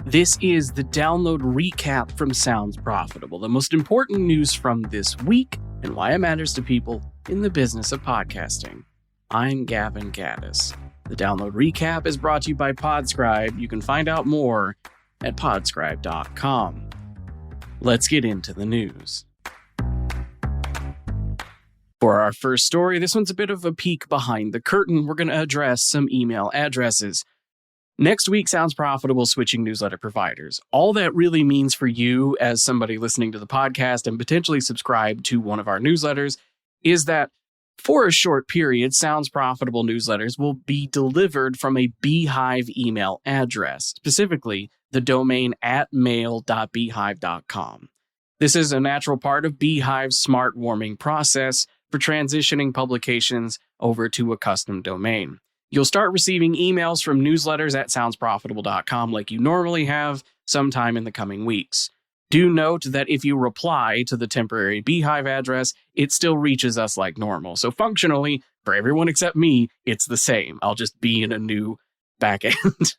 This is the download recap from Sounds Profitable, the most important news from this week and why it matters to people in the business of podcasting. I'm Gavin Gaddis. The download recap is brought to you by Podscribe. You can find out more at podscribe.com. Let's get into the news. For our first story, this one's a bit of a peek behind the curtain. We're going to address some email addresses. Next week, Sounds Profitable switching newsletter providers. All that really means for you as somebody listening to the podcast and potentially subscribe to one of our newsletters is that for a short period, Sounds Profitable newsletters will be delivered from a Beehive email address, specifically the domain @mail.beehive.com. This is a natural part of Beehive's smart warming process for transitioning publications over to a custom domain. You'll start receiving emails from newsletters at soundsprofitable.com like you normally have sometime in the coming weeks. Do note that if you reply to the temporary Beehive address, it still reaches us like normal. So functionally, for everyone except me, it's the same. I'll just be in a new backend.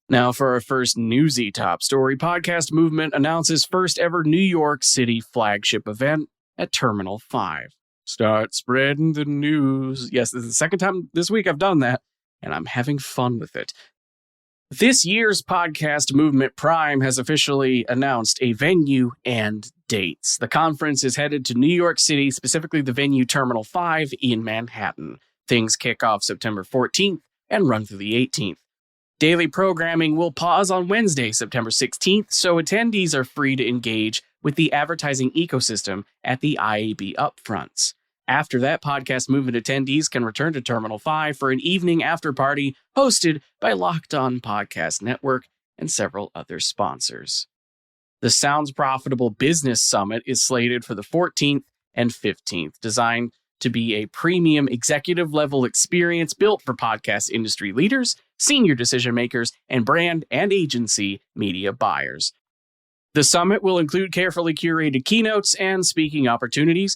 Now for our first newsy top story, Podcast Movement announces first ever New York City flagship event at Terminal 5. Start spreading the news. Yes, this is the second time this week I've done that, and I'm having fun with it. This year's Podcast Movement Prime has officially announced a venue and dates. The conference is headed to New York City, specifically the venue Terminal 5 in Manhattan. Things kick off September 14th and run through the 18th. Daily programming will pause on Wednesday, September 16th, so attendees are free to engage with the advertising ecosystem at the IAB upfronts. After that, Podcast Movement attendees can return to Terminal 5 for an evening after party hosted by Locked On Podcast Network and several other sponsors. The Sounds Profitable Business Summit is slated for the 14th and 15th, designed to be a premium executive-level experience built for podcast industry leaders, senior decision makers, and brand and agency media buyers. The summit will include carefully curated keynotes and speaking opportunities,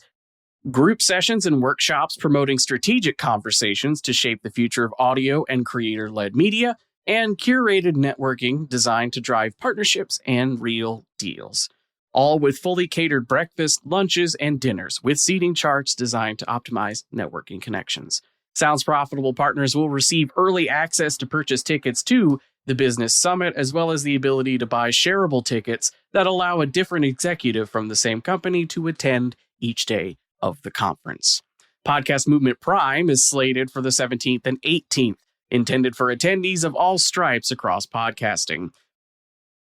group sessions and workshops promoting strategic conversations to shape the future of audio and creator-led media, and curated networking designed to drive partnerships and real deals. All with fully catered breakfast, lunches, and dinners with seating charts designed to optimize networking connections. Sounds Profitable partners will receive early access to purchase tickets to the Business Summit, as well as the ability to buy shareable tickets that allow a different executive from the same company to attend each day of the conference. Podcast Movement Prime is slated for the 17th and 18th, intended for attendees of all stripes across podcasting.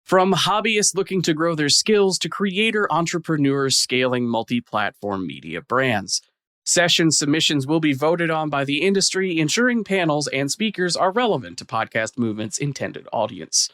From hobbyists looking to grow their skills to creator entrepreneurs scaling multi-platform media brands. Session submissions will be voted on by the industry, ensuring panels and speakers are relevant to Podcast Movement's intended audience.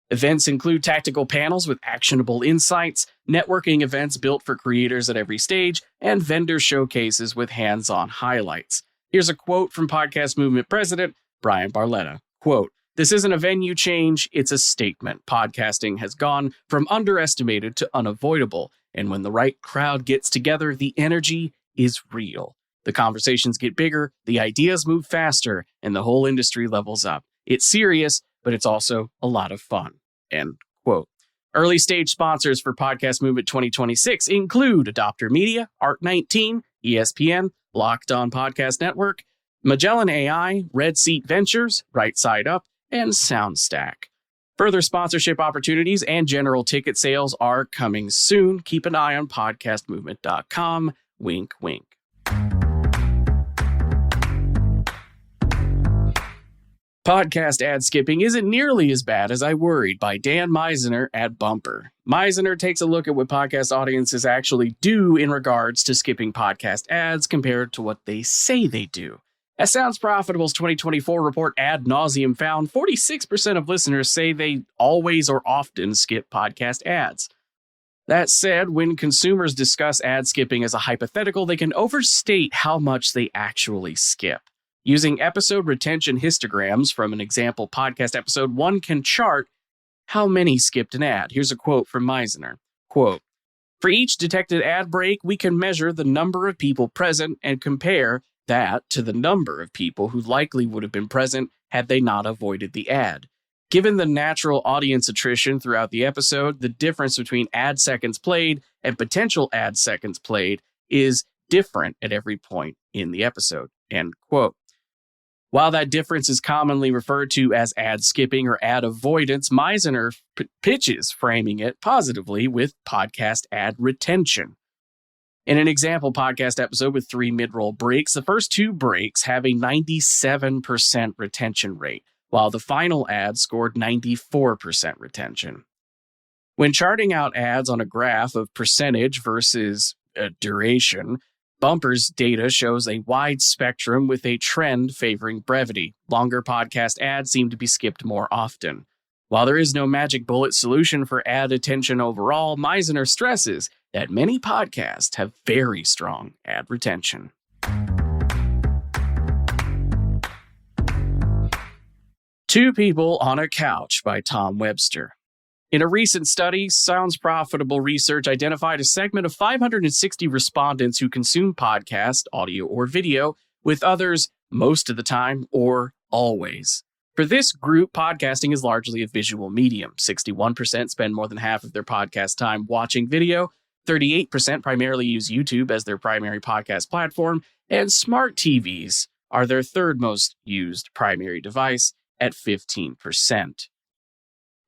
Events include tactical panels with actionable insights, networking events built for creators at every stage, and vendor showcases with hands-on highlights. Here's a quote from Podcast Movement President Brian Barletta. Quote, "This isn't a venue change, it's a statement. Podcasting has gone from underestimated to unavoidable, and when the right crowd gets together, the energy is real. The conversations get bigger, the ideas move faster, and the whole industry levels up. It's serious, but it's also a lot of fun." End quote. Early stage sponsors for Podcast Movement 2026 include Adopter Media, Art19, ESPN, Locked On Podcast Network, Magellan AI, Red Seat Ventures, Right Side Up, and SoundStack. Further sponsorship opportunities and general ticket sales are coming soon. Keep an eye on podcastmovement.com. Wink, wink. Podcast ad skipping isn't nearly as bad as I worried by Dan Misener at Bumper. Misener takes a look at what podcast audiences actually do in regards to skipping podcast ads compared to what they say they do. As Sounds Profitable's 2024 report Ad Nauseam found, 46% of listeners say they always or often skip podcast ads. That said, when consumers discuss ad skipping as a hypothetical, they can overstate how much they actually skip. Using episode retention histograms from an example podcast episode, one can chart how many skipped an ad. Here's a quote from Misener. Quote, "For each detected ad break, we can measure the number of people present and compare that to the number of people who likely would have been present had they not avoided the ad. Given the natural audience attrition throughout the episode, the difference between ad seconds played and potential ad seconds played is different at every point in the episode. End quote. While that difference is commonly referred to as ad skipping or ad avoidance, Misener pitches framing it positively with podcast ad retention. In an example podcast episode with 3 mid-roll breaks, the first 2 breaks have a 97% retention rate, while the final ad scored 94% retention. When charting out ads on a graph of percentage versus duration, Bumper's data shows a wide spectrum with a trend favoring brevity. Longer podcast ads seem to be skipped more often. While there is no magic bullet solution for ad attention overall, Misener stresses that many podcasts have very strong ad retention. Two People on a Couch by Tom Webster. In a recent study, Sounds Profitable Research identified a segment of 560 respondents who consume podcasts, audio or video, with others most of the time or always. For this group, podcasting is largely a visual medium. 61% spend more than half of their podcast time watching video, 38% primarily use YouTube as their primary podcast platform, and smart TVs are their third most used primary device at 15%.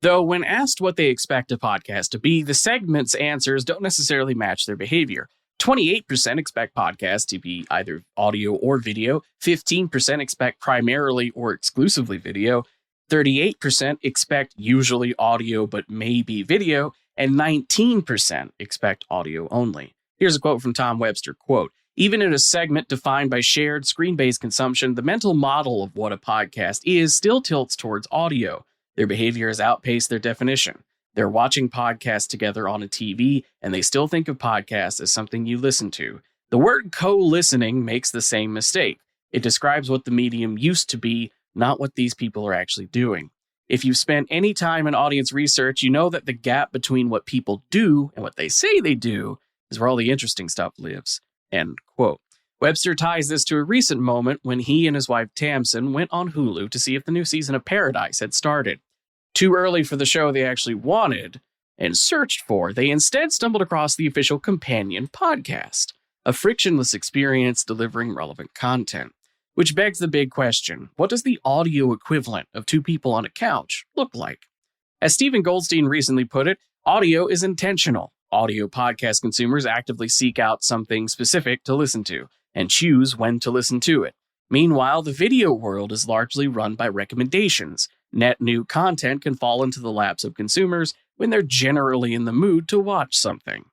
Though when asked what they expect a podcast to be, the segment's answers don't necessarily match their behavior. 28% expect podcasts to be either audio or video, 15% expect primarily or exclusively video, 38% expect usually audio but maybe video, and 19% expect audio only. Here's a quote from Tom Webster, quote, "Even in a segment defined by shared screen-based consumption, the mental model of what a podcast is still tilts towards audio. Their behavior has outpaced their definition. They're watching podcasts together on a TV, and they still think of podcasts as something you listen to. The word co-listening makes the same mistake. It describes what the medium used to be, not what these people are actually doing. If you've spent any time in audience research, you know that the gap between what people do and what they say they do is where all the interesting stuff lives." End quote. Webster ties this to a recent moment when he and his wife Tamsin went on Hulu to see if the new season of Paradise had started. Too early for the show they actually wanted and searched for, they instead stumbled across the official companion podcast, a frictionless experience delivering relevant content. Which begs the big question, what does the audio equivalent of Two People on a Couch look like? As Stephen Goldstein recently put it, audio is intentional. Audio podcast consumers actively seek out something specific to listen to and choose when to listen to it. Meanwhile, the video world is largely run by recommendations. Net new content can fall into the laps of consumers when they're generally in the mood to watch something.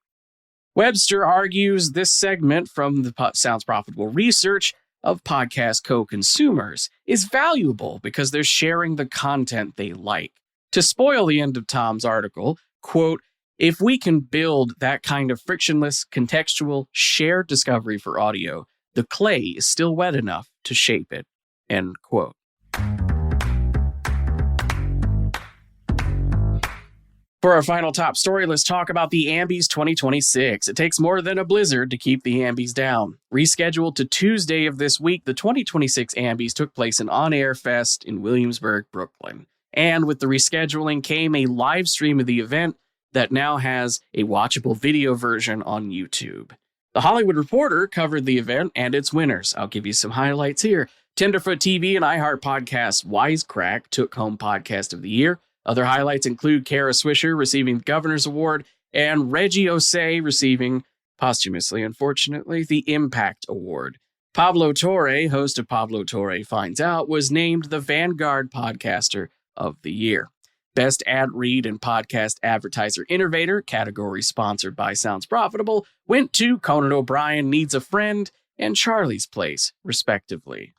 Webster argues this segment from the Sounds Profitable Research of podcast co-consumers is valuable because they're sharing the content they like. To spoil the end of Tom's article, quote, "If we can build that kind of frictionless, contextual, shared discovery for audio, the clay is still wet enough to shape it." End quote. For our final top story, let's talk about the Ambies 2026. It takes more than a blizzard to keep the Ambies down. Rescheduled to Tuesday of this week, the 2026 Ambies took place in On Air Fest in Williamsburg, Brooklyn. And with the rescheduling came a live stream of the event that now has a watchable video version on YouTube. The Hollywood Reporter covered the event and its winners. I'll give you some highlights here. Tenderfoot TV and iHeart Podcast Wisecrack took home Podcast of the Year. Other highlights include Kara Swisher receiving the Governor's Award and Reggie Osei receiving, posthumously unfortunately, the Impact Award. Pablo Torre, host of Pablo Torre Finds Out, was named the Vanguard Podcaster of the Year. Best Ad Read and Podcast Advertiser Innovator, category sponsored by Sounds Profitable, went to Conan O'Brien Needs a Friend and Charlie's Place, respectively.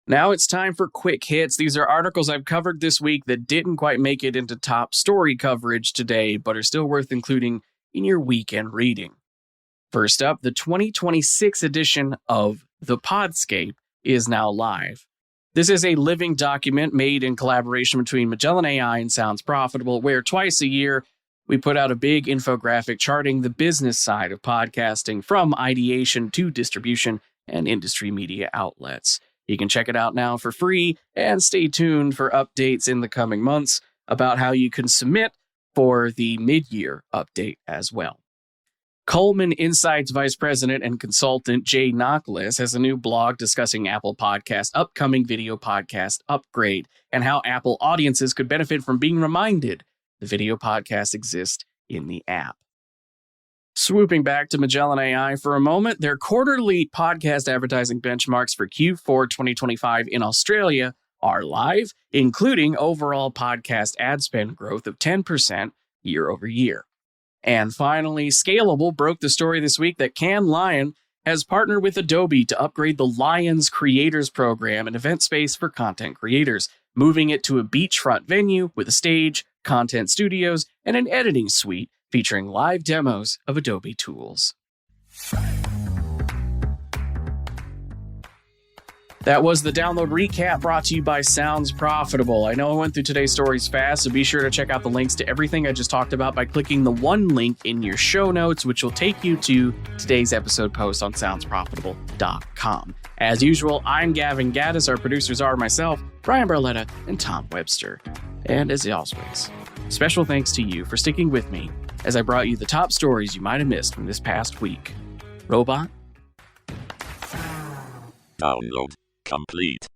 Now it's time for quick hits. These are articles I've covered this week that didn't quite make it into top story coverage today, but are still worth including in your weekend reading. First up, the 2026 edition of The Podscape is now live. This is a living document made in collaboration between Magellan AI and Sounds Profitable, where twice a year, We put out a big infographic charting the business side of podcasting from ideation to distribution and industry media outlets. You can check it out now for free and stay tuned for updates in the coming months about how you can submit for the mid-year update as well. Coleman Insights Vice President and Consultant Jay Nocklis has a new blog discussing Apple Podcast upcoming video podcast upgrade and how Apple audiences could benefit from being reminded the video podcast exists in the app. Swooping back to Magellan AI for a moment, their quarterly podcast advertising benchmarks for Q4 2025 in Australia are live, including overall podcast ad spend growth of 10% year over year. And finally, Scalable broke the story this week that Cannes Lion has partnered with Adobe to upgrade the Lions Creators Program, an event space for content creators, moving it to a beachfront venue with a stage, content studios, and an editing suite featuring live demos of Adobe tools. That was the download recap brought to you by Sounds Profitable. I know I went through today's stories fast, so be sure to check out the links to everything I just talked about by clicking the one link in your show notes, which will take you to today's episode post on soundsprofitable.com. As usual, I'm Gavin Gaddis. Our producers are myself, Brian Barletta, and Tom Webster. And as always, special thanks to you for sticking with me as I brought you the top stories you might have missed from this past week. Robot? Download complete.